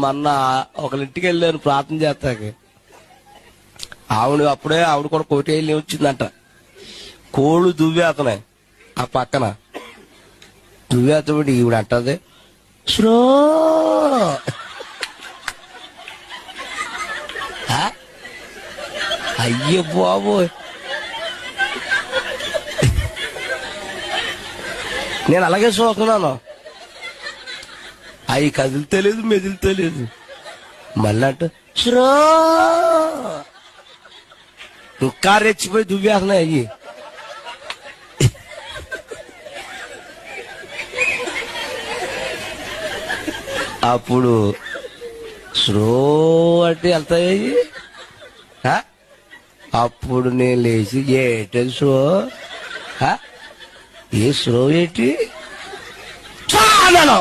మొన్న ఒకరింటికి వెళ్ళాను ప్రార్థన చేస్తాకి. ఆవిడ కూడా కోటి వెళ్ళి వచ్చిందంట. కోళ్ళు దువ్వేతనాయి ఆ పక్కన. దువ్వేతబడి ఈవిడ అంటది, శ్రో అయ్యో బాబోయ్. నేను అలాగే చూస్తున్నాను. అవి కదిలితేలేదు, మెదిలితేలేదు. మళ్ళీ అంట శ్రో ఇంకా రెచ్చిపోయి దువ్వేస్తున్నాయి అయ్యి. అప్పుడు స్లో అంటే వెళ్తాయి. అప్పుడు నేను లేచి ఏటది స్లో, ఏ స్లో ఏంటి అన్నాను.